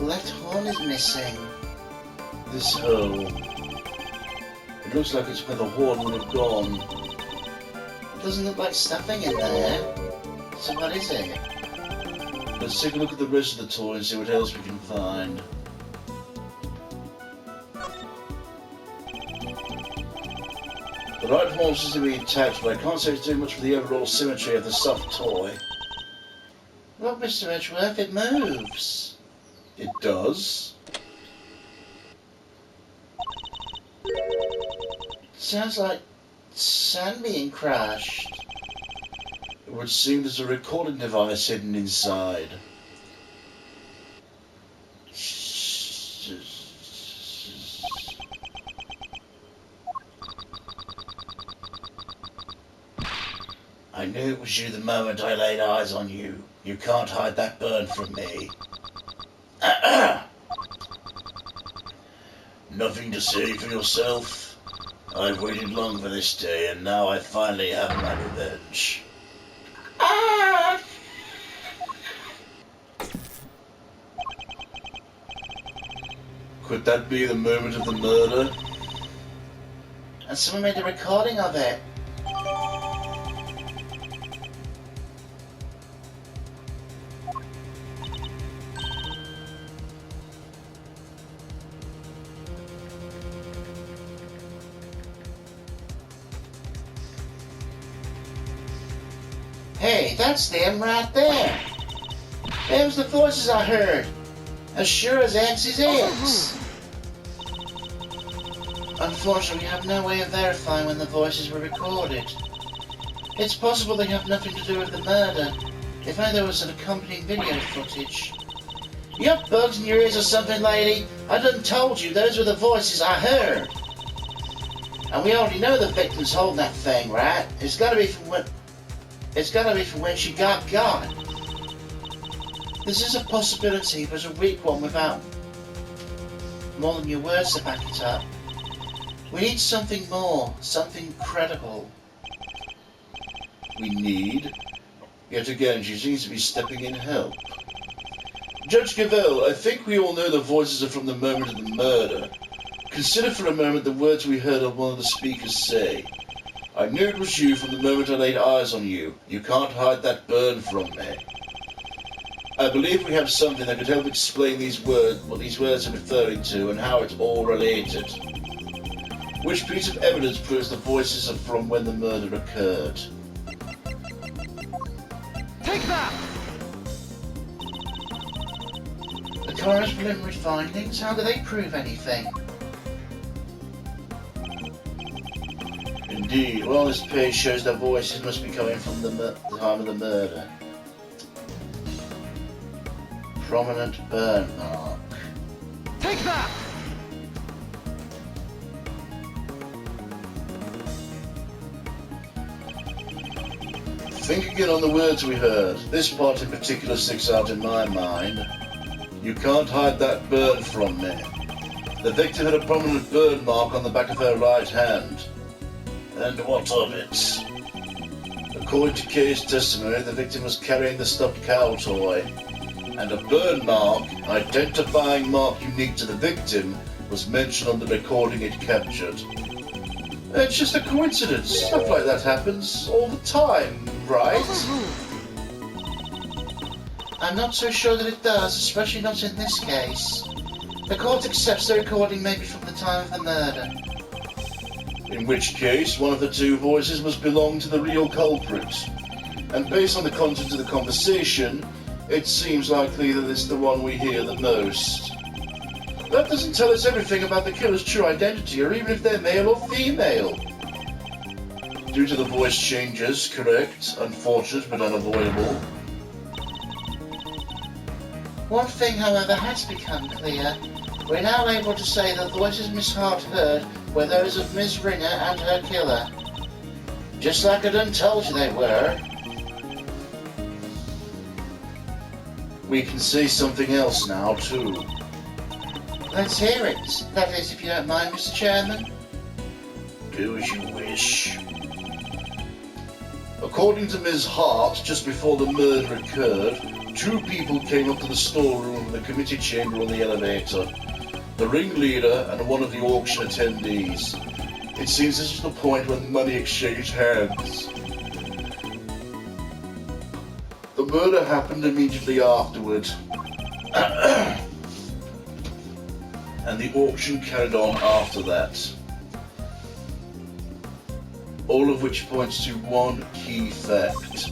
The left horn is missing. This hole. It looks like it's where the horn would have gone. It doesn't look like stuffing in there. So what is it? Let's take a look at the rest of the toy and see what else we can find. The right horn seems to be attached, but I can't say it's doing much for the overall symmetry of the soft toy. Look, Mr. Edgeworth, it moves. It does. Sounds like sand being crushed. It would seem there's a recording device hidden inside. I knew it was you the moment I laid eyes on you. You can't hide that burn from me. Nothing to say for yourself? I've waited long for this day, and now I finally have my revenge. Could that be the moment of the murder? And someone made a recording of it. Hey, that's them right there. Them's the voices I heard. As sure as X is X. Unfortunately, we have no way of verifying when the voices were recorded. It's possible they have nothing to do with the murder. If only there was an accompanying video footage. You got bugs in your ears or something, lady? I done told you those were the voices I heard. And we already know the victim's holding that thing, right? It's gotta be from when she got got. This is a possibility, but a weak one without more than your words to back it up. We need something more, something credible. We need? Yet again, she seems to be stepping in help. Judge Cavell, I think we all know the voices are from the moment of the murder. Consider for a moment the words we heard of one of the speakers say. I knew it was you from the moment I laid eyes on you. You can't hide that burn from me. I believe we have something that could help explain what these words are referring to and how it's all related. Which piece of evidence proves the voices are from when the murder occurred? Take that! The coroner's preliminary findings, how do they prove anything? Indeed, well, this page shows the voices must be coming from the time of the murder. Prominent burn mark. Take that! Think again on the words we heard. This part in particular sticks out in my mind. You can't hide that burn from me. The victim had a prominent burn mark on the back of her right hand. And what of it? According to Kay's testimony, the victim was carrying the stuffed cow toy, and a burn mark, identifying mark unique to the victim, was mentioned on the recording it captured. It's just a coincidence. Stuff like that happens all the time, right? I'm not so sure that it does, especially not in this case. The court accepts the recording maybe from the time of the murder. In which case, one of the two voices must belong to the real culprit. And based on the content of the conversation, it seems likely that it's the one we hear the most. That doesn't tell us everything about the killer's true identity, or even if they're male or female. Due to the voice changes, correct, unfortunate but unavoidable. One thing, however, has become clear. We're now able to say the voices Miss Hart heard were those of Miss Ringer and her killer. Just like I done told you they were. We can say something else now, too. Let's hear it. That is, if you don't mind, Mr. Chairman. Do as you wish. According to Ms. Hart, just before the murder occurred, Two people came up to the storeroom and the committee chamber on the elevator. The ringleader and one of the auction attendees. It seems this is the point when money exchanged hands. The murder happened immediately afterward. And the auction carried on after that. All of which points to one key fact.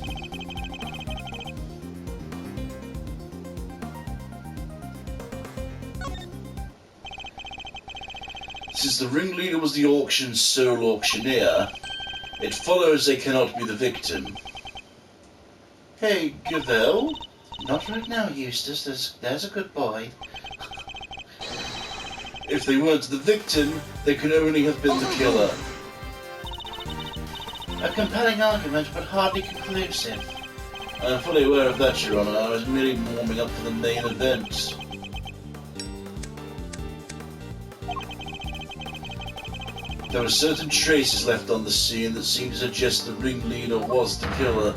Since the ringleader was the auction's sole auctioneer, it follows they cannot be the victim. Hey, Gavel? Not right now, Eustace. There's a good boy. If they weren't the victim, they could only have been the killer. A compelling argument, but hardly conclusive. I'm fully aware of that, Your Honor. I was merely warming up for the main event. There were certain traces left on the scene that seemed to suggest the ringleader was the killer.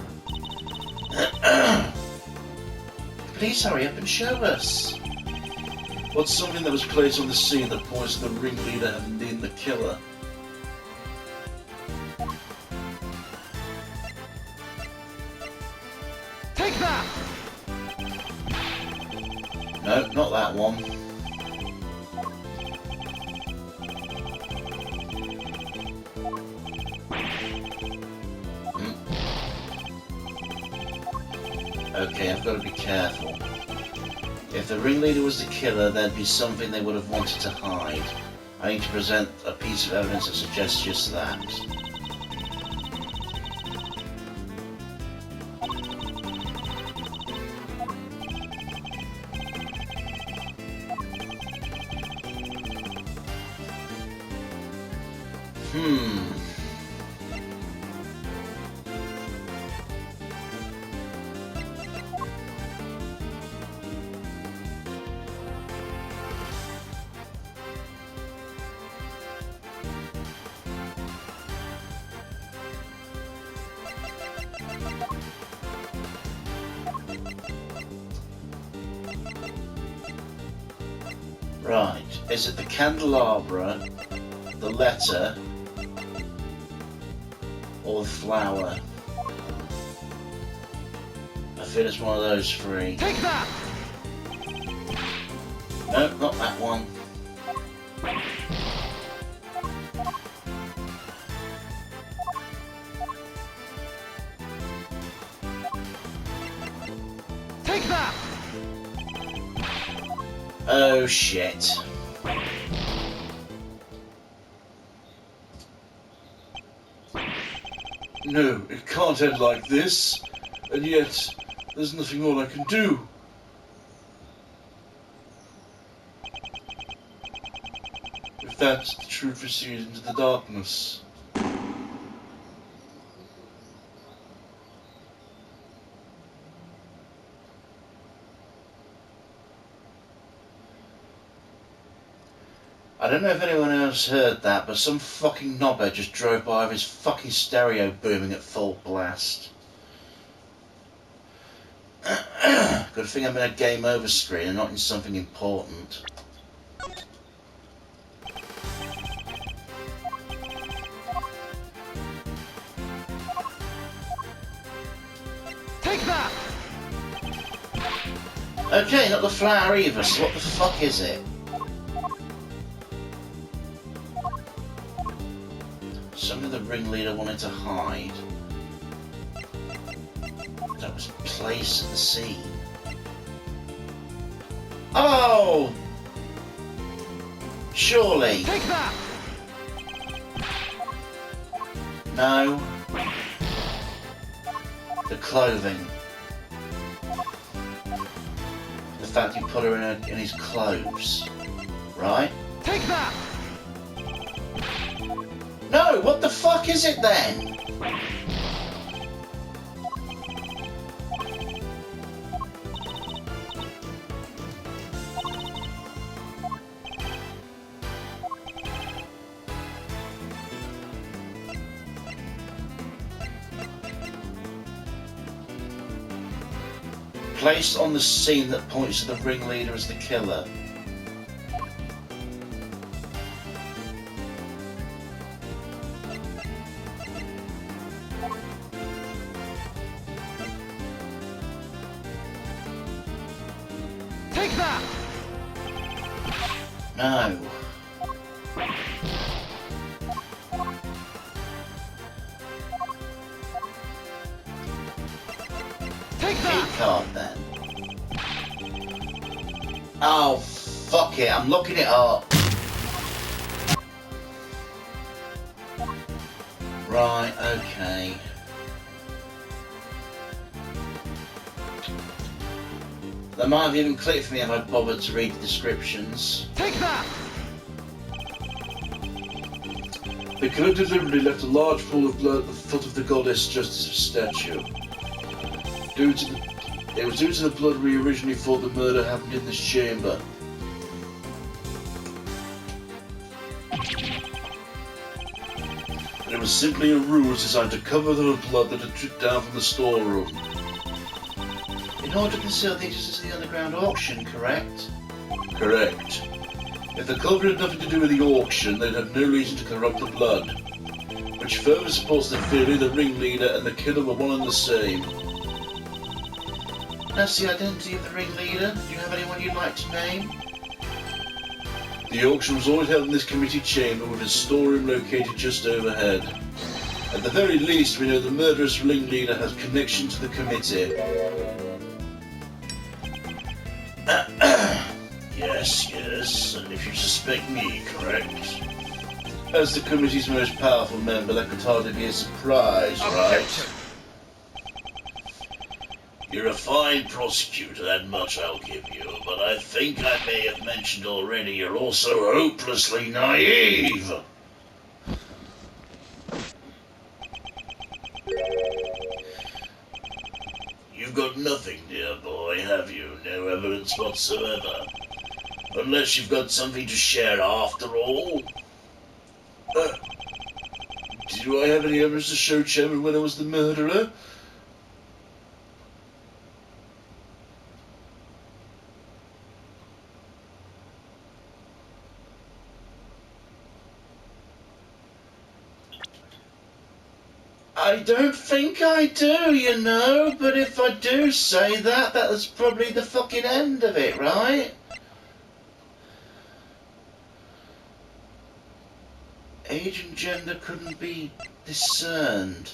Please hurry up and show us. What's something that was placed on the scene that points to the ringleader having been the killer? Take that! No, not that one. Okay, I've got to be careful. If the ringleader was the killer, there'd be something they would have wanted to hide. I need to present a piece of evidence that suggests just that. Right, is it the candelabra, the letter, or the flower? I feel it's one of those three. Take that! No, not that one. Take that! Oh shit. No, it can't end like this. And yet, there's nothing more I can do. If that's the truth recedes into the darkness. I don't know if anyone else heard that, but some fucking knobhead just drove by with his fucking stereo booming at full blast. Good thing I'm in a game over screen and not in something important. Take that! Okay, not the flower either, so what the fuck is it? Something the ringleader wanted to hide. That was placed at the scene. Oh! Surely. Take that! No. The clothing. The fact he put her in his clothes. Right? Take that! No, what the fuck is it then? placed on the scene that points to the ringleader as the killer. Take that! No. Take Key that! card then. Oh, fuck it, I'm looking it up. Right, okay. They might have even clicked for me if I bothered to read the descriptions. Take that! The killer deliberately left a large pool of blood at the foot of the goddess Justice's statue. It was due to the blood we originally thought the murder happened in this chamber. But it was simply a ruse designed to cover the blood that had dripped down from the storeroom. In order to conceal the existence of the underground auction, correct? Correct. If the culprit had nothing to do with the auction, they'd have no reason to corrupt the blood, which further supports the theory the ringleader and the killer were one and the same. That's the identity of the ringleader. Do you have anyone you'd like to name? The auction was always held in this committee chamber with a storeroom located just overhead. At the very least, we know the murderous ringleader has connection to the committee. Yes, and if you suspect me, correct? As the committee's most powerful member, that could hardly be a surprise, right? You're a fine prosecutor, that much I'll give you, but I think I may have mentioned already you're also hopelessly naive. You've got nothing, dear boy, have you? No evidence whatsoever. Unless you've got something to share after all. Do I have any evidence to show Chairman Winner was the murderer? I don't think I do, you know, but if I do say that, that's probably the fucking end of it, right? Age and gender couldn't be discerned.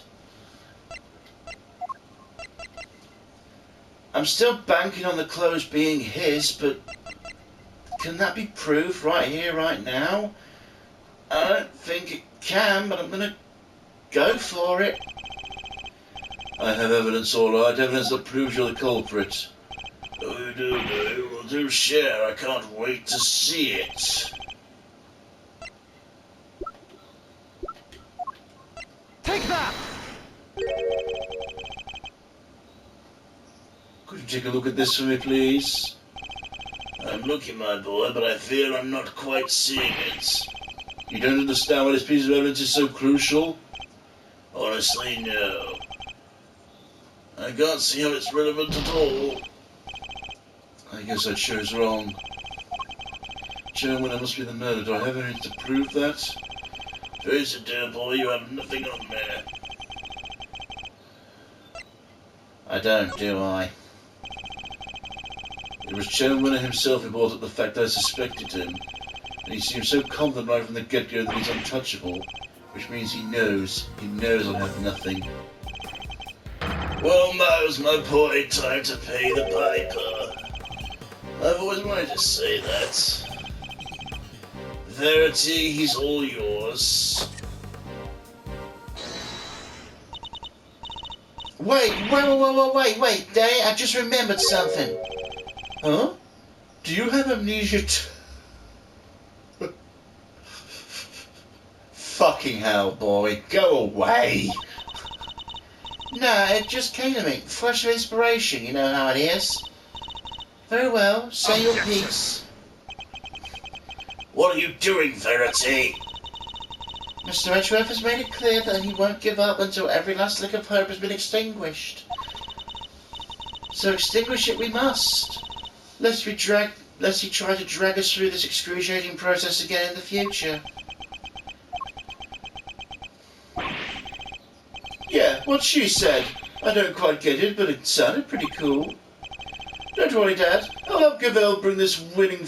I'm still banking on the clothes being his, but can that be proved right here, right now? I don't think it can, but I'm gonna go for it. I have evidence, all right. Evidence that proves you're the culprit. Oh, you do. Well, do share. I can't wait to see it. Take that! Could you take a look at this for me, please? I'm looking, my boy, but I fear I'm not quite seeing it. You don't understand why this piece of evidence is so crucial? Honestly, no. I can't see how it's relevant at all. I guess I chose wrong. Chairman, I must be the murderer. Do I have anything to prove that? Face it, dear boy, you have nothing on there. I don't, do I? It was Chairman Winner himself who brought up the fact I suspected him, and he seemed so confident right from the get-go that he's untouchable, which means he knows I'll have nothing. Well, now's my boy, time to pay the piper. I've always wanted to say that. Verity, he's all yours. Wait, Day, I just remembered something. Huh? Do you have amnesia Fucking hell, boy, go away. No, it just came to me. Flash of inspiration, you know how it is. Very well, say your piece. What are you doing, Verity? Mr. Edgeworth has made it clear that he won't give up until every last lick of hope has been extinguished. So extinguish it we must, lest he try to drag us through this excruciating process again in the future. Yeah, what she said. I don't quite get it, but it sounded pretty cool. Don't worry, Dad. I'll help Gavel bring this to a winning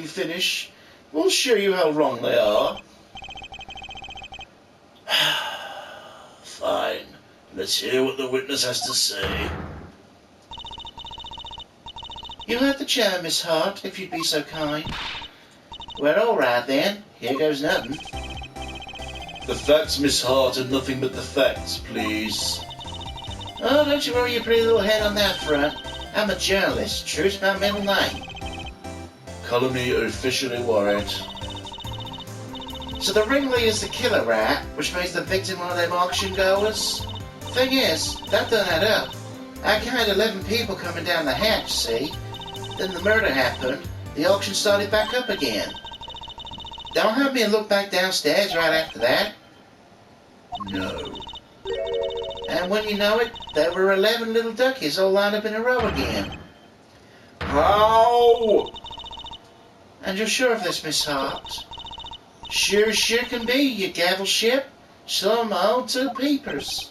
finish. We'll show you how wrong they are. Fine. Let's hear what the witness has to say. You heard the chair, Miss Hart, if you'd be so kind. Well, all right then. Here goes nothing. The facts, Miss Hart, and nothing but the facts, please. Oh, don't you worry your pretty little head on that front. I'm a journalist. True's my middle name. Call me officially worried. So the ringleader's the killer rat, which makes the victim one of them auction goers? Thing is, that don't add up. I counted 11 people coming down the hatch, see? Then the murder happened, the auction started back up again. Don't have me look back downstairs right after that. No. And when you know it, there were 11 little duckies all lined up in a row again. How? And you're sure of this, Miss Hart? Sure can be, you gavel ship. Some old two peepers.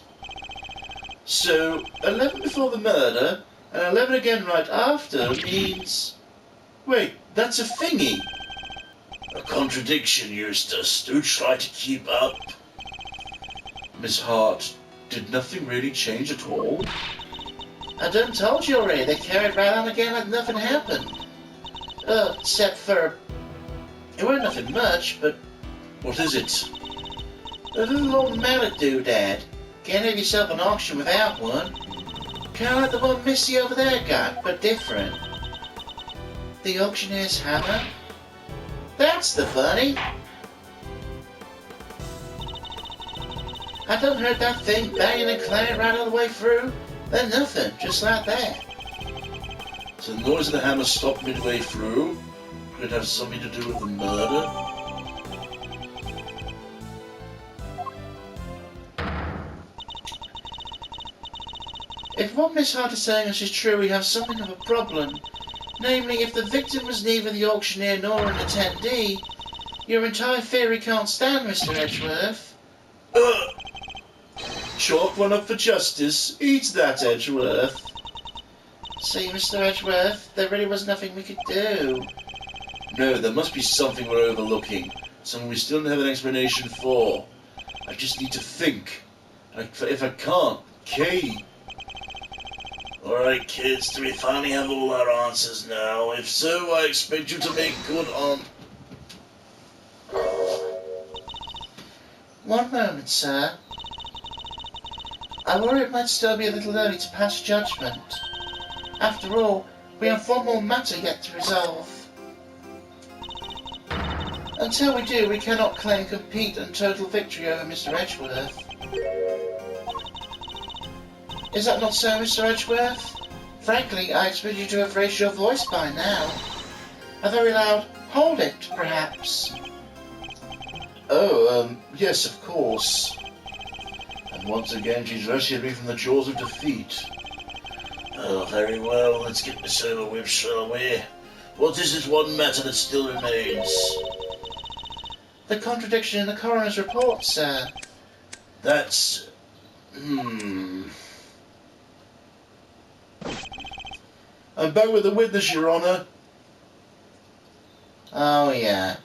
So, 11 before the murder, and 11 again right after means... Wait, that's a thingy. A contradiction, Eustace. Do try to keep up. Miss Hart, did nothing really change at all? I done told you already, they carried right on again like nothing happened. Except for... It weren't nothing much, but... What is it? A little old mallet doodad. Can't have yourself an auction without one. Kinda like the one Missy over there got, but different. The auctioneer's hammer? That's the bunny! I done heard that thing banging and clanging right all the way through. Then nothing, just like that. So the noise of the hammer stopped midway through? Could it have something to do with the murder? If what Miss Hart is saying is true, we have something of a problem. Namely, if the victim was neither the auctioneer nor an attendee, your entire theory can't stand, Mr. Edgeworth. Chalk one up for justice. Eat that, Edgeworth. See, Mr. Edgeworth, there really was nothing we could do. No, there must be something we're overlooking. Something we still don't have an explanation for. I just need to think. If I can't, Kay. Alright, kids, do we finally have all our answers now? If so, I expect you to make good on... One moment, sir. I worry it might still be a little early to pass judgment. After all, we have one more matter yet to resolve. Until we do, we cannot claim complete and total victory over Mr. Edgeworth. Is that not so, Mr. Edgeworth? Frankly, I expect you to have raised your voice by now. A very loud, hold it, perhaps. Oh, yes, of course. And once again, she's rescued me from the jaws of defeat. Oh, very well, let's get this over with, shall we? What is this one matter that still remains? The contradiction in the coroner's report, sir. That's... I'm back with the witness, Your Honour. Oh, yeah.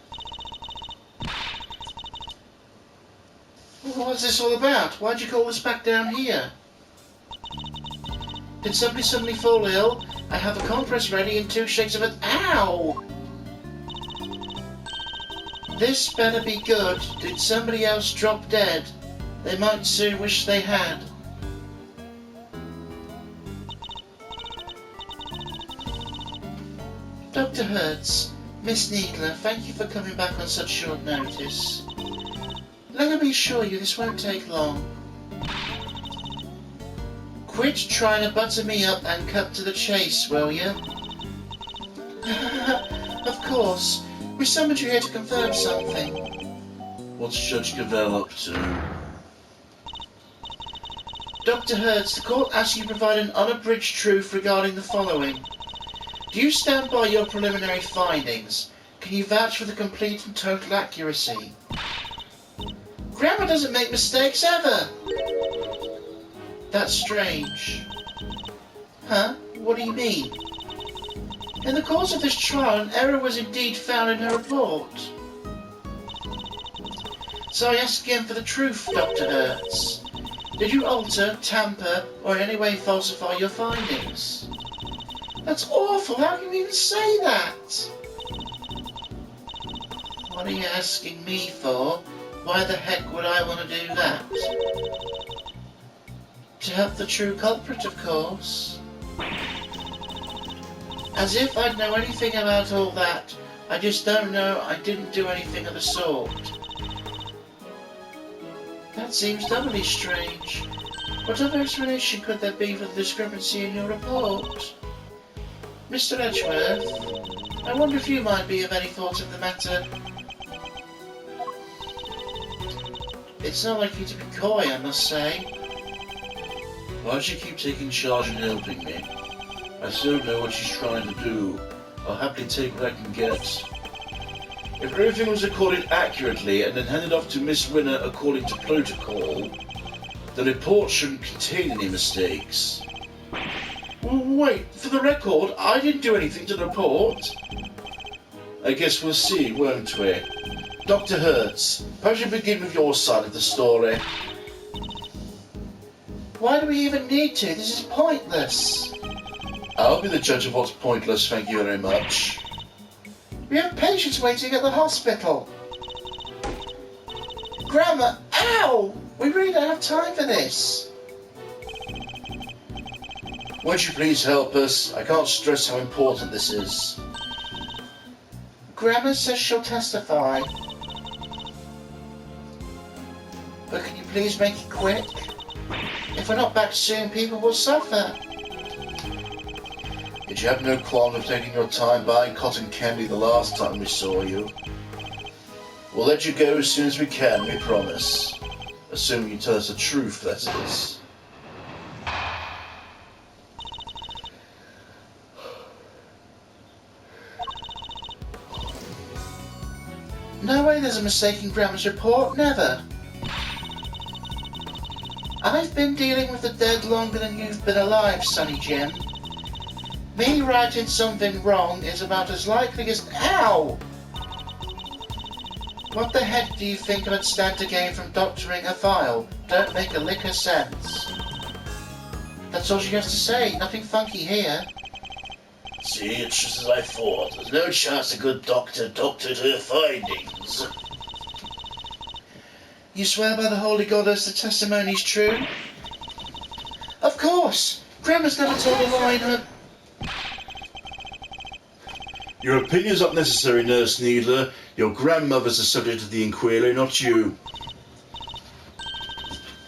What's this all about? Why'd you call us back down here? Did somebody suddenly fall ill? I have a compress ready and 2 shakes of it. Ow! This better be good. Did somebody else drop dead? They might soon wish they had. Dr. Hertz, Miss Needler, thank you for coming back on such short notice. Let me assure you this won't take long. Quit trying to butter me up and cut to the chase, will you? Of course. We summoned you here to confirm something. What's Judge Gavel up to? Dr. Hertz, the court asks you to provide an unabridged truth regarding the following. Do you stand by your preliminary findings? Can you vouch for the complete and total accuracy? Grandma doesn't make mistakes ever! That's strange. Huh? What do you mean? In the course of this trial, an error was indeed found in her report. So I ask again for the truth, Dr. Hertz. Did you alter, tamper, or in any way falsify your findings? That's awful! How can you even say that? What are you asking me for? Why the heck would I want to do that? To help the true culprit, of course. As if I'd know anything about all that. I just don't know I didn't do anything of the sort. That seems doubly strange. What other explanation could there be for the discrepancy in your report? Mr. Edgeworth, I wonder if you might be of any thought of the matter. It's not like you to be coy, I must say. Why does she keep taking charge and helping me? I still don't know what she's trying to do. I'll happily take what I can get. If everything was recorded accurately and then handed off to Miss Winner according to protocol, the report shouldn't contain any mistakes. Wait, for the record, I didn't do anything to the report. I guess we'll see, won't we? Dr. Hertz, perhaps you begin with your side of the story. Why do we even need to? This is pointless. I'll be the judge of what's pointless, thank you very much. We have patients waiting at the hospital. Grandma, ow! We really don't have time for this. Won't you please help us? I can't stress how important this is. Grandma says she'll testify. But can you please make it quick? If we're not back soon, people will suffer. Did you have no qualm of taking your time buying cotton candy the last time we saw you? We'll let you go as soon as we can, we promise. Assuming you tell us the truth, that is. No way there's a mistake in Grandma's report, never. I've been dealing with the dead longer than you've been alive, Sonny Jim. Me writing something wrong is about as likely as... Ow! What the heck do you think I'd stand to gain from doctoring a file? Don't make a lick of sense. That's all she has to say, nothing funky here. See, it's just as I thought. There's no chance a good doctor doctored her findings. You swear by the Holy Goddess the testimony's true? Of course! Grandma's never told a lie in her... Your opinion's not necessary, Nurse Needler. Your grandmother's the subject of the inquiry, not you.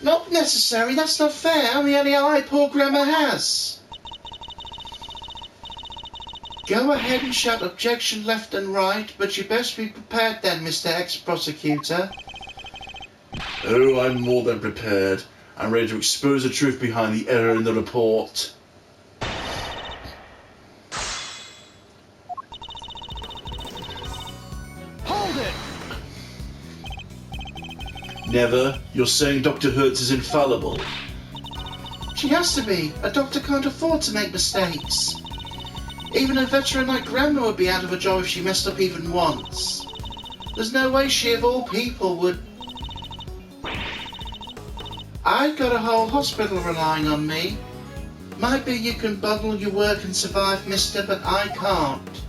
Not necessary, that's not fair. I'm the only ally poor Grandma has. Go ahead and shout objection left and right, but you best be prepared then, Mr. Ex-Prosecutor. Oh, I'm more than prepared. I'm ready to expose the truth behind the error in the report. Hold it! Never. You're saying Dr. Hertz is infallible. She has to be. A doctor can't afford to make mistakes. Even a veteran like Grandma would be out of a job if she messed up even once. There's no way she, of all people, would... I've got a whole hospital relying on me. Might be you can bundle your work and survive, mister, but I can't.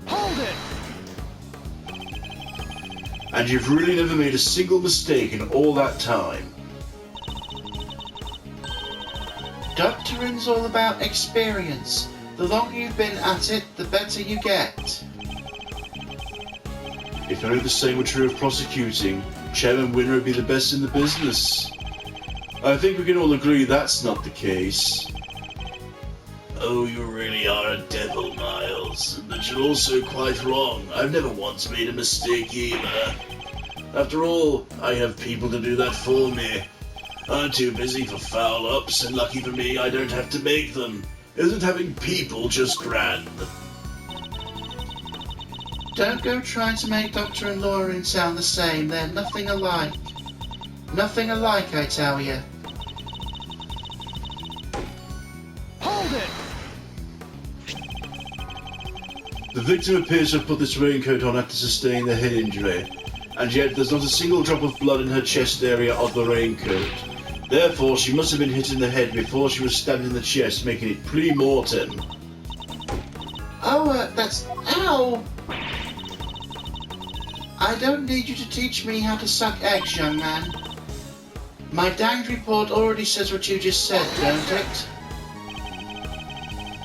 Hold it! And you've really never made a single mistake in all that time. Doctoring's all about experience. The longer you've been at it, the better you get. If only the same were true of prosecuting, Chairman Winner would be the best in the business. I think we can all agree that's not the case. Oh, you really are a devil, Miles. But you're also quite wrong. I've never once made a mistake either. After all, I have people to do that for me. I'm too busy for foul-ups, and lucky for me, I don't have to make them. Isn't having people just grand? Don't go trying to make Doctor and Lauren sound the same. They're nothing alike. Nothing alike, I tell you. Hold it! The victim appears to have put this raincoat on after sustaining the head injury, and yet there's not a single drop of blood in her chest area of the raincoat. Therefore, she must have been hit in the head before she was stabbed in the chest, making it pre-mortem. Oh, that's... Ow! I don't need you to teach me how to suck eggs, young man. My danged report already says what you just said, don't it?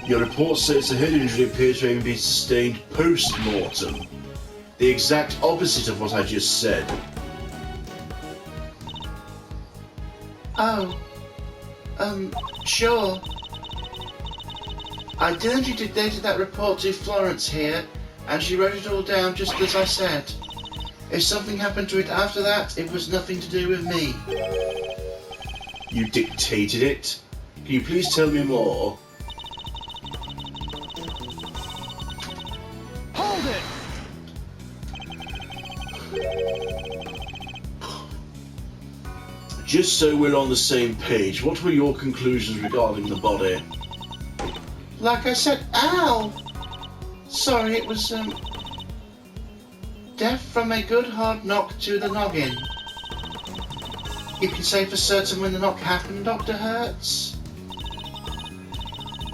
Your report says the head injury appears to have been sustained post-mortem. The exact opposite of what I just said. Oh. Sure. I diligently dictated that report to Florence here, and she wrote it all down just as I said. If something happened to it after that, it was nothing to do with me. You dictated it? Can you please tell me more? Hold it! Just so we're on the same page, what were your conclusions regarding the body? Like I said, ow! Sorry, it was, death from a good hard knock to the noggin. You can say for certain when the knock happened, Dr. Hertz?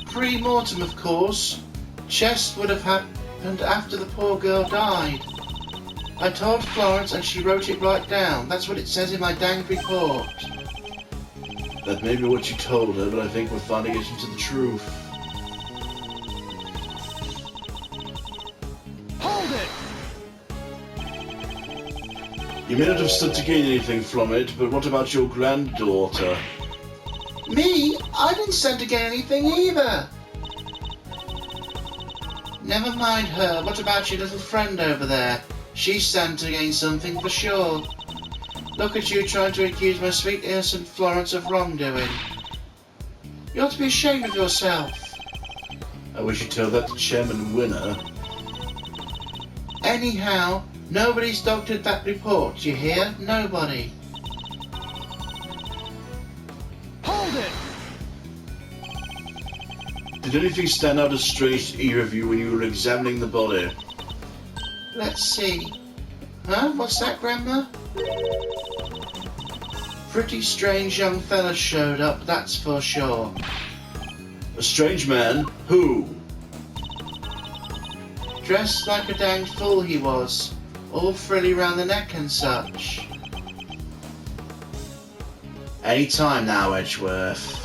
Pre-mortem, of course. Chest would have happened after the poor girl died. I told Florence and she wrote it right down. That's what it says in my danged report. That may be what you told her, but I think we're finally getting to the truth. Hold it! You may not have stood to gain anything from it, but what about your granddaughter? Me? I didn't stand to gain anything either. Never mind her. What about your little friend over there? She stands to gain something for sure. Look at you trying to accuse my sweet innocent Florence of wrongdoing. You ought to be ashamed of yourself. I wish you'd tell that to Chairman Winner. Anyhow, nobody's doctored that report, you hear? Nobody. Hold it! Did anything stand out as strange to either of you when you were examining the body? Let's see. Huh? What's that, Grandma? Pretty strange young fella showed up, that's for sure. A strange man? Who? Dressed like a dang fool he was. All frilly round the neck and such. Any time now, Edgeworth.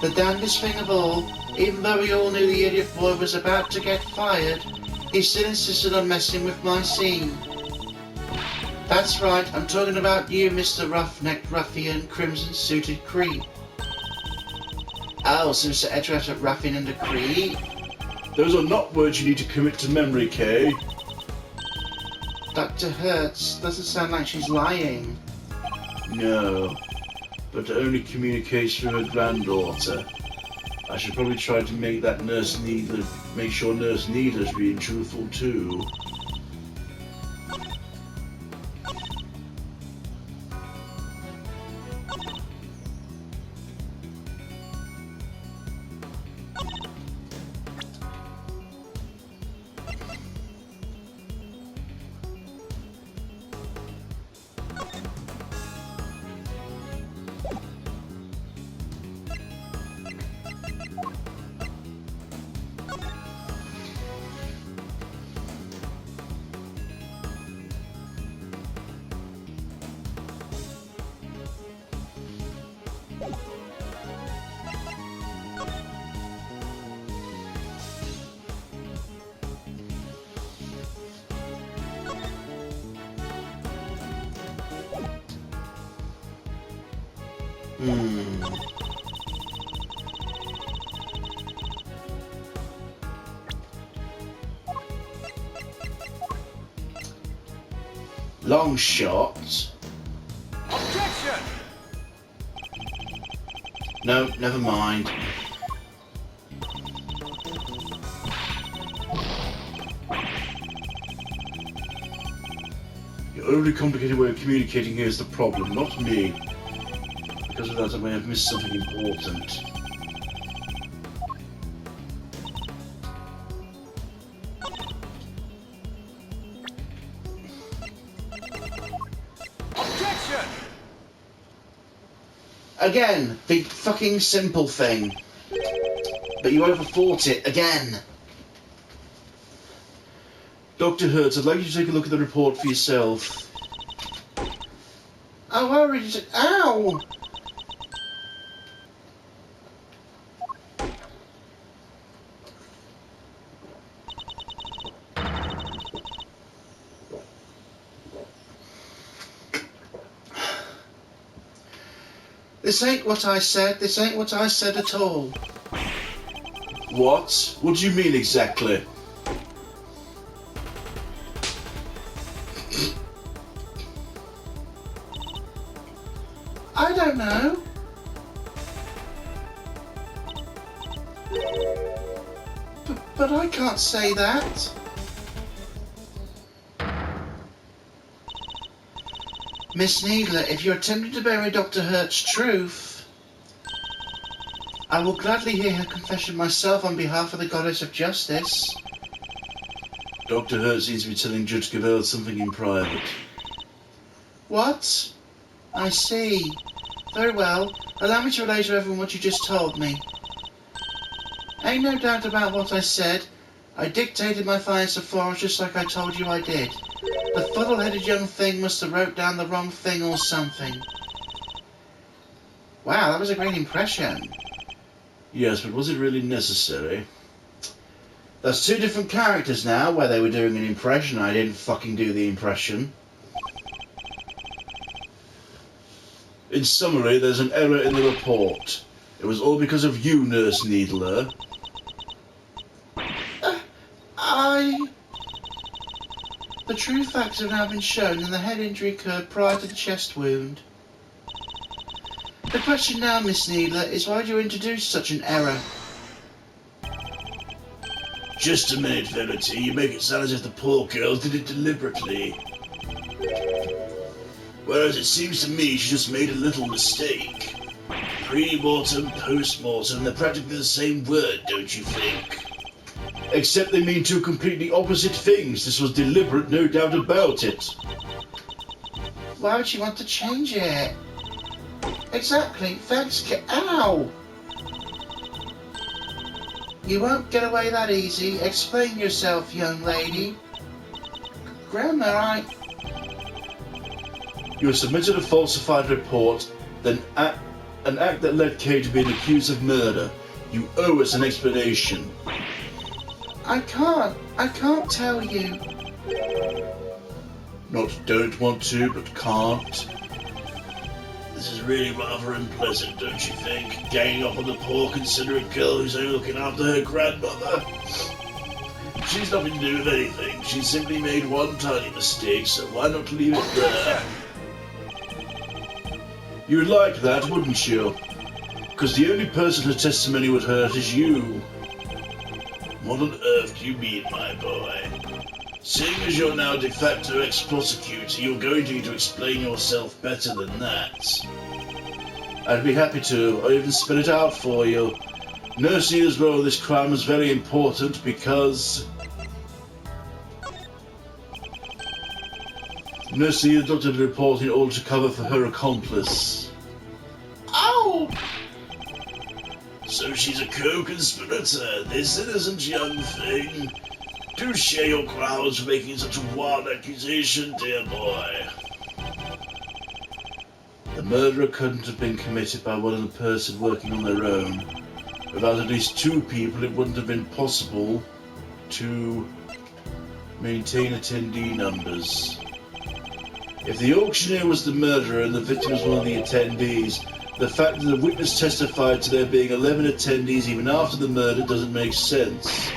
The damnedest thing of all, even though we all knew the idiot boy was about to get fired, he still insisted on messing with my scene. That's right, I'm talking about you, Mr. Rough-necked ruffian, crimson-suited creep. Oh, so Mr. Edgeworth at ruffian and a creep? Those are not words you need to commit to memory, Kay. Dr. Hertz, doesn't sound like she's lying. No, but only communicates through her granddaughter. I should probably try to make that make sure Nurse Needler's being truthful too. Long shot. Objection! No, never mind. Your overly complicated way of communicating here is the problem, not me. Because of that, I may have missed something important. Objection! Again, the fucking simple thing. But you overthought it again. Dr. Hertz, I'd like you to take a look at the report for yourself. Oh, I already did. Ow! This ain't what I said. This ain't what I said at all. What? What do you mean exactly? I don't know. But I can't say that. Miss Needler, if you're attempting to bury Dr. Hertz's truth, I will gladly hear her confession myself on behalf of the Goddess of Justice. Dr. Hertz seems to be telling Judge Gavelle something in private. What? I see. Very well. Allow me to relay to everyone what you just told me. Ain't no doubt about what I said. I dictated my findings to Forrest just like I told you I did. The fuddle-headed young thing must have wrote down the wrong thing or something. Wow, that was a great impression. Yes, but was it really necessary? That's two different characters now, where they were doing an impression. I didn't fucking do the impression. In summary, there's an error in the report. It was all because of you, Nurse Needler. The true facts have now been shown and the head injury occurred prior to the chest wound. The question now, Miss Needler, is why did you introduce such an error? Just a minute, Verity. You make it sound as if the poor girl did it deliberately. Whereas it seems to me she just made a little mistake. Pre-mortem, post-mortem, they're practically the same word, don't you think? Except they mean two completely opposite things. This was deliberate, no doubt about it. Why would she want to change it? Exactly, thanks, ow! You won't get away that easy. Explain yourself, young lady. Grandma, You submitted a falsified report, then an act that led Kay to being accused of murder. You owe us an explanation. I can't tell you. Not don't want to, but can't. This is really rather unpleasant, don't you think? Ganging up on the poor, considerate girl who's only looking after her grandmother. She's nothing to do with anything. She simply made one tiny mistake, so why not leave it there? You'd like that, wouldn't you? Because the only person her testimony would hurt is you. What on earth do you mean, my boy? Seeing as you're now de facto ex-prosecutor, you're going to need to explain yourself better than that. I'd be happy to. I'll even spell it out for you. Nurse Needler's role in this crime was very important because... Nurse Needler doctored the report in order to cover for her accomplice. Oh! So she's a co-conspirator, this innocent young thing. Do share your grounds for making such a wild accusation, dear boy. The murder couldn't have been committed by one other person working on their own. Without at least two people, it wouldn't have been possible to maintain attendee numbers. If the auctioneer was the murderer and the victim was one of the attendees, the fact that the witness testified to there being 11 attendees even after the murder doesn't make sense.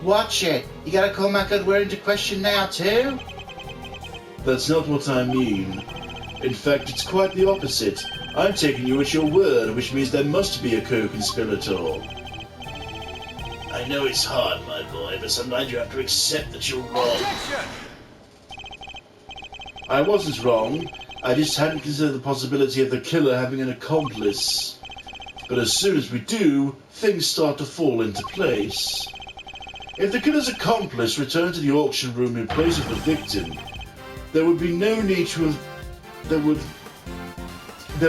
Watch it. You gotta call my good word into question now, too? That's not what I mean. In fact, it's quite the opposite. I'm taking you at your word, which means there must be a co-conspirator. I know it's hard, my boy, but sometimes you have to accept that you're wrong. Objection! I wasn't wrong. I just hadn't considered the possibility of the killer having an accomplice. But as soon as we do, things start to fall into place. If the killer's accomplice returned to the auction room in place of the victim, there would be no need to have... There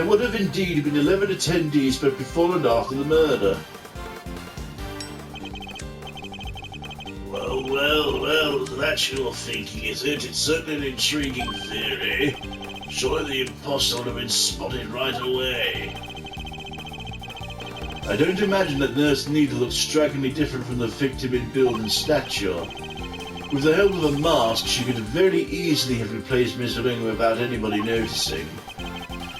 would have indeed been 11 attendees both before and after the murder. Well, that's your thinking, is it? It's certainly an intriguing theory. Surely the imposter would have been spotted right away. I don't imagine that Nurse Needle looks strikingly different from the victim in build and stature. With the help of a mask, she could very easily have replaced Miss Ring without anybody noticing.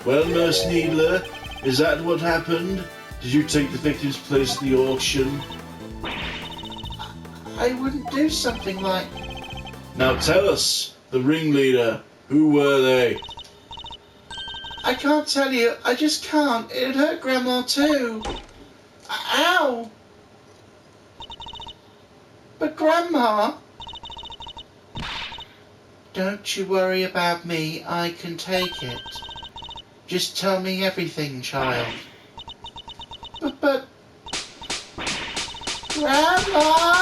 Well, Nurse Needler, is that what happened? Did you take the victim's place at the auction? I wouldn't do something like... Now tell us, the ringleader, who were they? I can't tell you. I just can't. It'd hurt Grandma too. Ow! But Grandma... Don't you worry about me. I can take it. Just tell me everything, child. But... Grandma!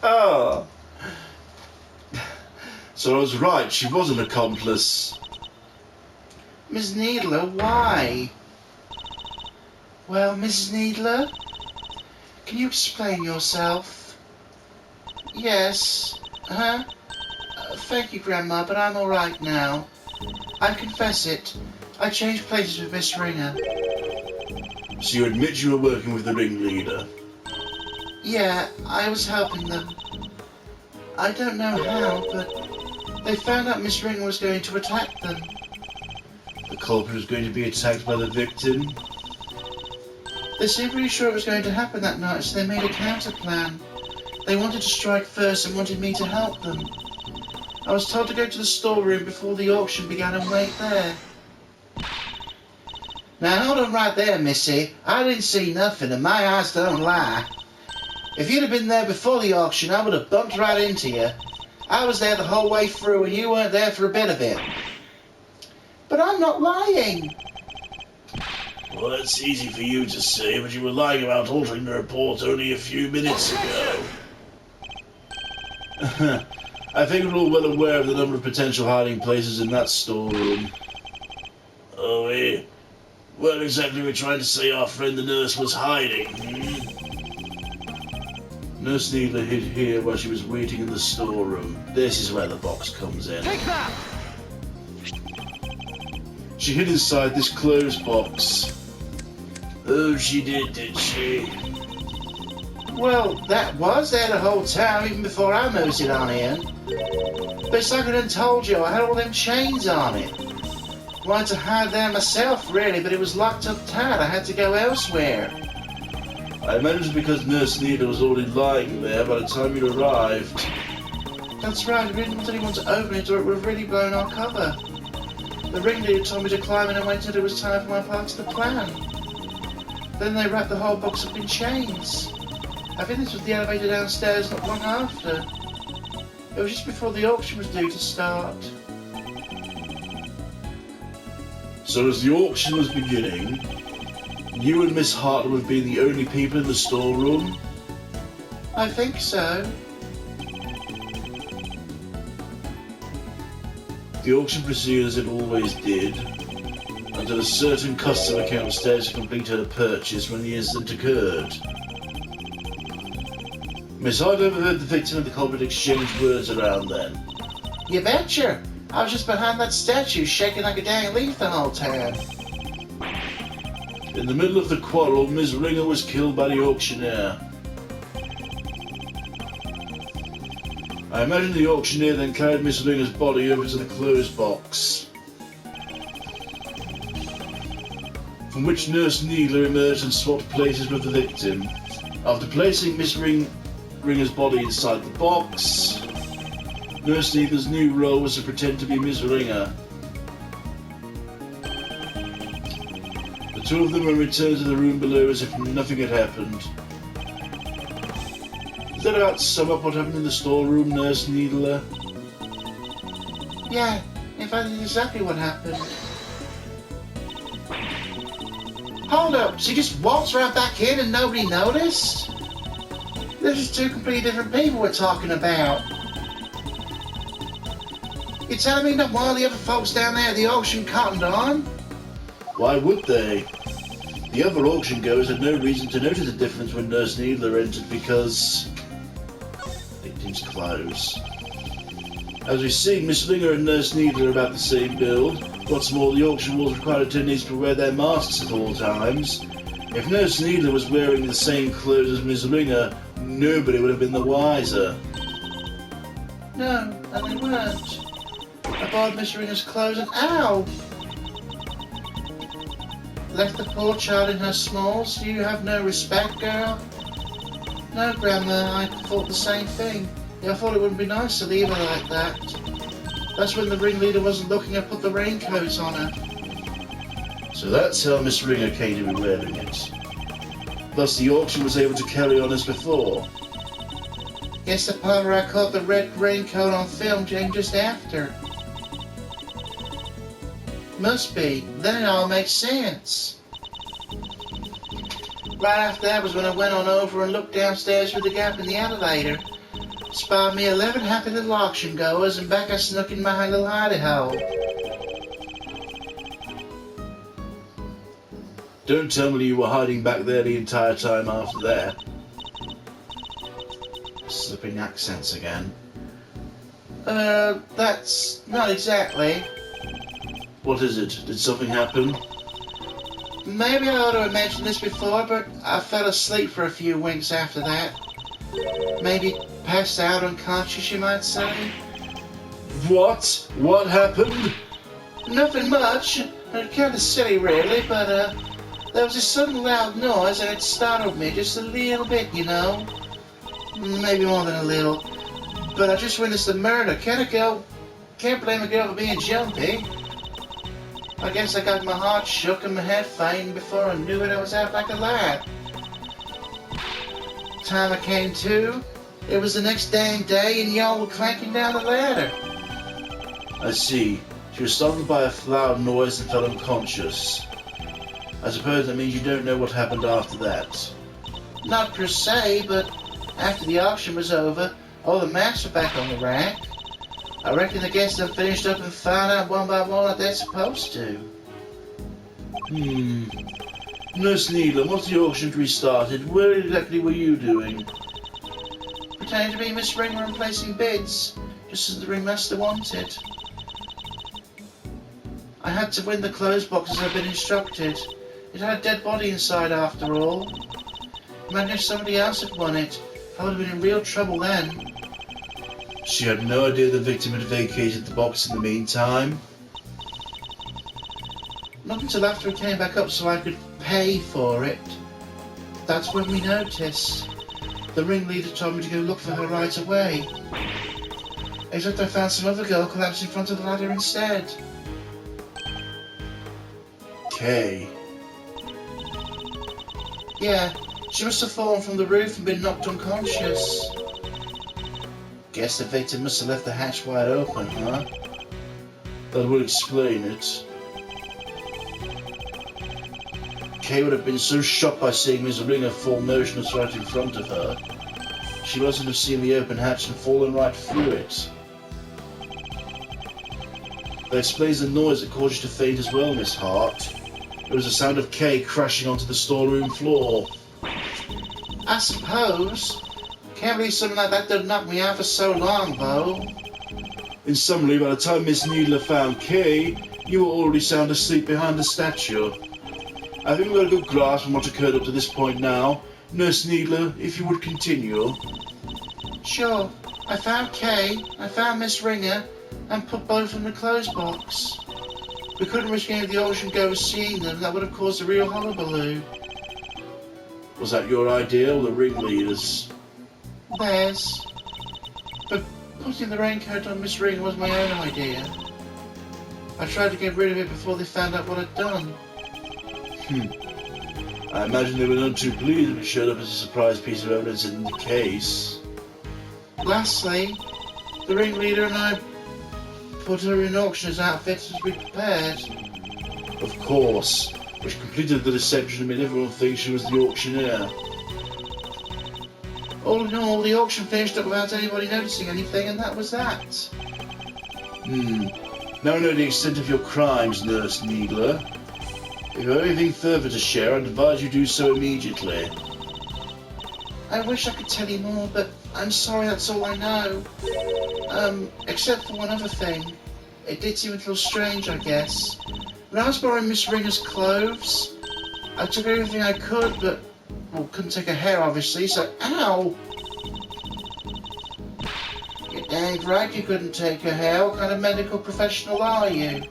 Oh. So I was right, she was an accomplice. Miss Needler, why? Well, Mrs. Needler, can you explain yourself? Yes. Huh? Thank you, Grandma, but I'm alright now. I confess it. I changed places with Miss Ringer. So you admit you were working with the ringleader? Yeah, I was helping them. I don't know how, but they found out Miss Ringer was going to attack them. The culprit was going to be attacked by the victim? They seemed pretty sure it was going to happen that night, so they made a counter plan. They wanted to strike first and wanted me to help them. I was told to go to the storeroom before the auction began and wait there. Now hold on right there, Missy. I didn't see nothing and my eyes don't lie. If you'd have been there before the auction, I would have bumped right into you. I was there the whole way through and you weren't there for a bit of it. But I'm not lying. Well, that's easy for you to say, but you were lying about altering the report only a few minutes ago. I think we're all well aware of the number of potential hiding places in that storeroom. Oh, where exactly were we trying to say our friend the nurse was hiding? Nurse Needler hid here while she was waiting in the storeroom. This is where the box comes in. Take that! She hid inside this closed box. Oh, she did she? Well, that was there the whole time, even before I noticed it on here. But it's like I done told you, I had all them chains on it. Wanted to hide there myself, really, but it was locked up tight. I had to go elsewhere. I imagine it's because Nurse Needle was already lying there by the time you arrived. That's right, we didn't want anyone to open it or it would have really blown our cover. The ringleader told me to climb in and wait until it was time for my part of the plan. Then they wrapped the whole box up in chains. I think this was the elevator downstairs not long after. It was just before the auction was due to start. So as the auction was beginning, you and Miss Hartler would be the only people in the storeroom? I think so. The auction proceeded as it always did, until a certain customer came upstairs to complete her purchase when the incident occurred. Miss, I've overheard the victim and the culprit exchange words around then. You betcha. I was just behind that statue shaking like a dang leaf the whole time. In the middle of the quarrel, Miss Ringer was killed by the auctioneer. I imagine the auctioneer then carried Miss Ringer's body over to the clothes box, from which Nurse Needler emerged and swapped places with the victim. After placing Miss Ringer's body inside the box, Nurse Needler's new role was to pretend to be Miss Ringer. The two of them were returned to the room below as if nothing had happened. Does that about sum up what happened in the storeroom, Nurse Needler? Yeah, in fact, that's exactly what happened. Hold up, so you just waltzed right back in and nobody noticed? This is two completely different people we're talking about. You're telling me that one of the other folks down there at the auction cottoned on? Why would they? The other auction goers had no reason to notice the difference when Nurse Needler entered because... victim's clothes. As we've seen, Miss Ringer and Nurse Needler are about the same build. What's more, the auction rules require attendees to wear their masks at all times. If Nurse Needler was wearing the same clothes as Miss Ringer, nobody would have been the wiser. No, and they weren't. I borrowed Miss Ringer's clothes and ow! Left the poor child in her smalls? Do you have no respect, girl? No, Grandma, I thought the same thing. Yeah, I thought it wouldn't be nice to leave her like that. That's when the ringleader wasn't looking, I put the raincoat on her. So that's how Miss Ringer came to be wearing it. Thus the auction was able to carry on as before. Guess the part where I caught the red raincoat on film came just after. Must be. Then it all makes sense. Right after that was when I went on over and looked downstairs through the gap in the elevator. Spied me 11 happy little auction goers, and back I snuck in my little hidey hole. Don't tell me you were hiding back there the entire time after that. Slipping accents again. That's not exactly. What is it? Did something happen? Maybe I ought to have mentioned this before, but I fell asleep for a few winks after that. Maybe passed out unconscious, you might say. What? What happened? Nothing much. Kind of silly, really, but there was a sudden loud noise and it startled me just a little bit, you know. Maybe more than a little. But I just witnessed a murder. Can't blame a girl for being jumpy. I guess I got my heart shook and my head fainting before I knew it. I was out like a light. Time I came to, it was the next dang day and y'all were clanking down the ladder. I see. She was startled by a loud noise and fell unconscious. I suppose that means you don't know what happened after that. Not per se, but after the auction was over, all the masks were back on the rack. I reckon the guests have finished up and found out one by one like they're supposed to. Nurse Needler, once the auction restarted, where exactly were you doing? Pretending to be Miss Ringer and placing bids, just as the ringmaster wanted. I had to win the clothes box as I'd been instructed. It had a dead body inside after all. Imagine if somebody else had won it. I would have been in real trouble then. She had no idea the victim had vacated the box in the meantime. Not until after it came back up so I could pay for it. That's when we noticed. The ringleader told me to go look for her right away. Except I found some other girl collapsed in front of the ladder instead. Kay. Yeah, she must have fallen from the roof and been knocked unconscious. Guess the victim must have left the hatch wide open, huh? That would explain it. Kay would have been so shocked by seeing Miss Ringer fall motionless right in front of her. She mustn't have seen the open hatch and fallen right through it. That explains the noise that caused you to faint as well, Miss Hart. It was the sound of Kay crashing onto the storeroom floor. I suppose. Can't believe something like that done knock me out for so long, though. In summary, by the time Miss Needler found Kay, you were already sound asleep behind the statue. I think we've got a good grasp on what occurred up to this point now. Nurse Needler, if you would continue. Sure. I found Kay, I found Miss Ringer, and put both in the clothes box. We couldn't risk any of the ocean goers seeing them. That would have caused a real hullabaloo. Was that your idea or the ringleaders? Theirs. But putting the raincoat on Miss Ringer was my own idea. I tried to get rid of it before they found out what I'd done. I imagine they were none too pleased when it showed up as a surprise piece of evidence in the case. Lastly, the ringleader and I put her in auction as outfits as we prepared. Of course, which completed the deception and made everyone think she was the auctioneer. All in all, the auction finished up without anybody noticing anything, and that was that. Now I know the extent of your crimes, Nurse Needler. If you have anything further to share, I'd advise you do so immediately. I wish I could tell you more, but I'm sorry, that's all I know. Except for one other thing. It did seem a little strange, I guess. When I was borrowing Miss Ringer's clothes, I took everything I could, but, well, couldn't take her hair, obviously, so, ow! You're dang right you couldn't take her hair. What kind of medical professional are you?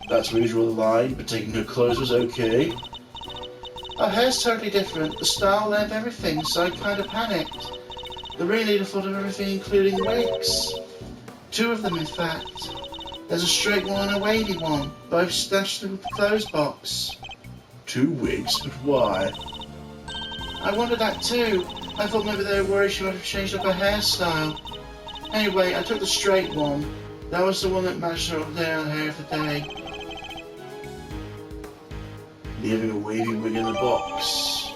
That's where you draw the line, but taking her clothes was okay. Her hair's totally different, the style, length, everything, so I kind of panicked. The ringleader thought of everything, including wigs. 2 of them, in fact. There's a straight one and a wavy one, both stashed in the clothes box. 2 wigs, but why? I wondered that too. I thought maybe they were worried she might have changed up her hairstyle. Anyway, I took the straight one. That was the one that matched her hair of the day. Leaving a wavy wig in the box.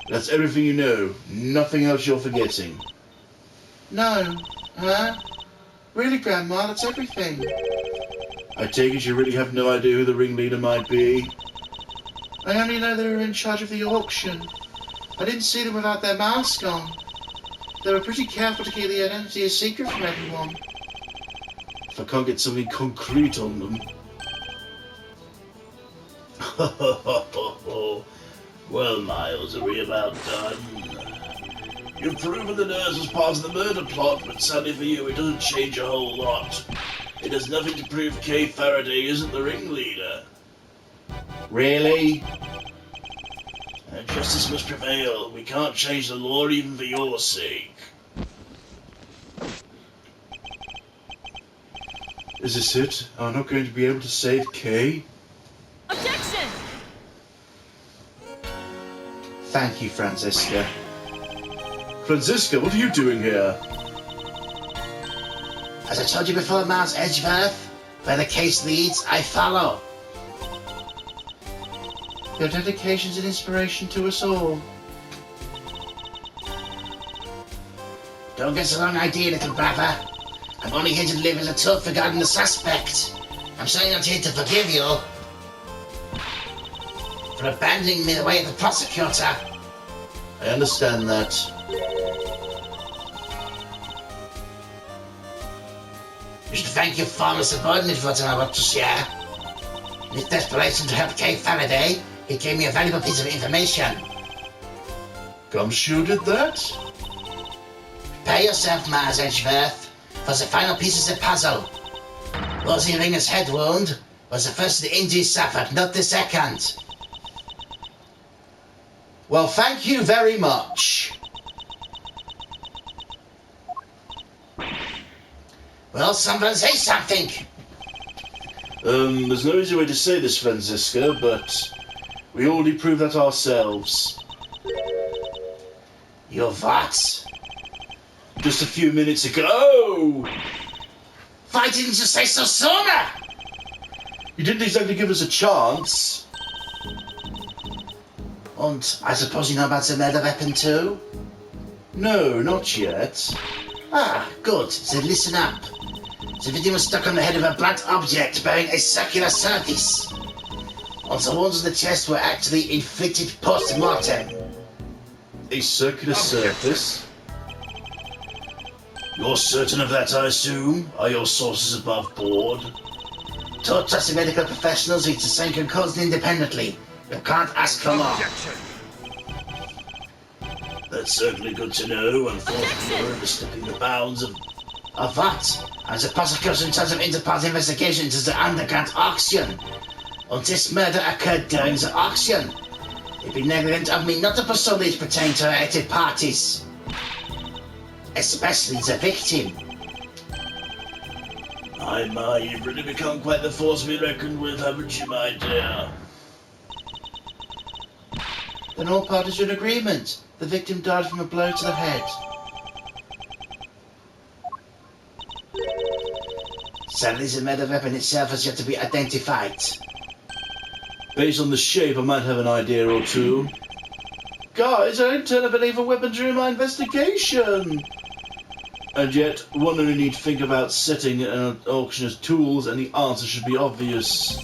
That's everything you know. Nothing else you're forgetting. No. Huh? Really, Grandma, that's everything. I take it you really have no idea who the ringleader might be? I only know they were in charge of the auction. I didn't see them without their mask on. They were pretty careful to keep the identity a secret from everyone. If I can't get something concrete on them. Well, Miles, are we about done? You've proven the nurse was part of the murder plot, but sadly for you, it doesn't change a whole lot. It does nothing to prove Kay Faraday isn't the ringleader. Really? Justice must prevail. We can't change the law even for your sake. Is this it? Are we not going to be able to save Kay? Objection! Thank you, Franziska. Franziska, what are you doing here? As I told you before, Miles Edgeworth, where the case leads, I follow. Your dedication's an inspiration to us all. Don't get the wrong idea, little brother. I'm only here to deliver the truth regarding the suspect. I'm certainly not here to forgive you for abandoning me the way of the prosecutor. I understand that. You should thank your former subordinate for what I'm about to share. In his desperation to help Kay Faraday, he gave me a valuable piece of information. Gumshoe did that? Prepare yourself, Miles Edgeworth, for the final piece of the puzzle. Rosie Ringer's head wound was the first of the injuries suffered, not the second. Well, thank you very much. Well, someone say something. There's no easy way to say this, Franziska, but we already proved that ourselves. You what? Just a few minutes ago! Why didn't you say so sooner? You didn't exactly give us a chance. And I suppose you know about the murder weapon too? No, not yet. Ah, good. So listen up. The victim was stuck on the head of a blunt object bearing a circular surface. Also, wounds on the chest were actually inflicted post-mortem. A circular surface? You're certain of that, I assume? Are your sources above board? Two trusted medical professionals reached the same conclusion independently. You can't ask for more. That's certainly good to know. Unfortunately, you're overstepping the bounds of... Of what? As a prosecutor in charge of inter-party investigation into the underground auction. And this murder occurred during the auction. It'd be negligent of me not to pursue these pertaining to related parties. Especially the victim. My, you've really become quite the force to be reckoned with, haven't you, my dear? Then all parties are in agreement. The victim died from a blow to the head. Sadly, the murder weapon itself has yet to be identified. Based on the shape, I might have an idea or two. Guys, I didn't turn up any for weapons during my investigation! And yet, one only need to think about setting an auctioneer's tools and the answer should be obvious.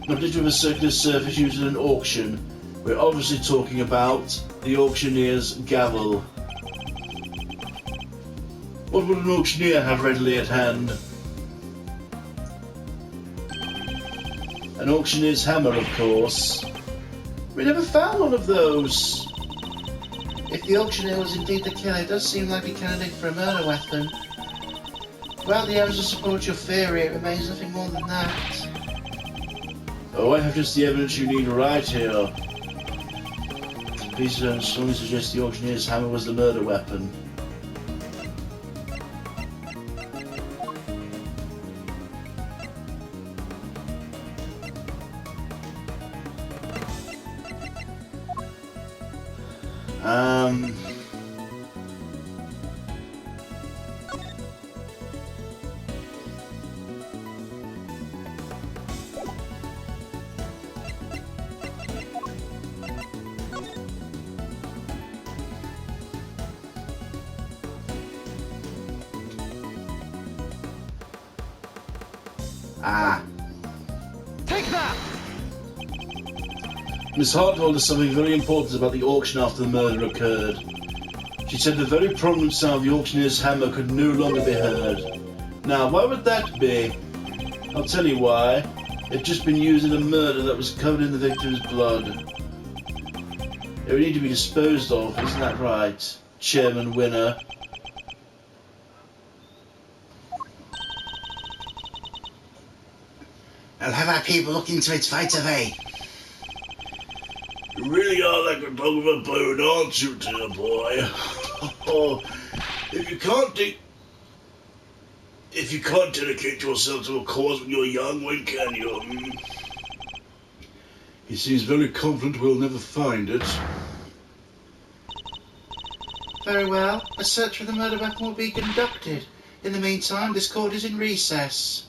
Not particularly with a circular surface used in an auction. We're obviously talking about the auctioneer's gavel. What would an auctioneer have readily at hand? An auctioneer's hammer, of course. We never found one of those. If the auctioneer was indeed the killer, it does seem like a candidate for a murder weapon. While the evidence support your theory, it remains nothing more than that. Oh, I have just the evidence you need right here. Please don't strongly suggest the auctioneer's hammer was the murder weapon. Ah, Take that! Miss Hart told us something very important about the auction after the murder occurred. She said the very prominent sound of the auctioneer's hammer could no longer be heard. Now, why would that be? I'll tell you why. It'd just been used in a murder that was covered in the victim's blood. It would need to be disposed of, isn't that right, Chairman Winner? I'll have our people look into it right away. You really are like a dog with a bone, aren't you, dear boy? If you can't dedicate yourself to a cause when you're young, when can you? He seems very confident we'll never find it. Very well. A search for the murder weapon will be conducted. In the meantime, this court is in recess.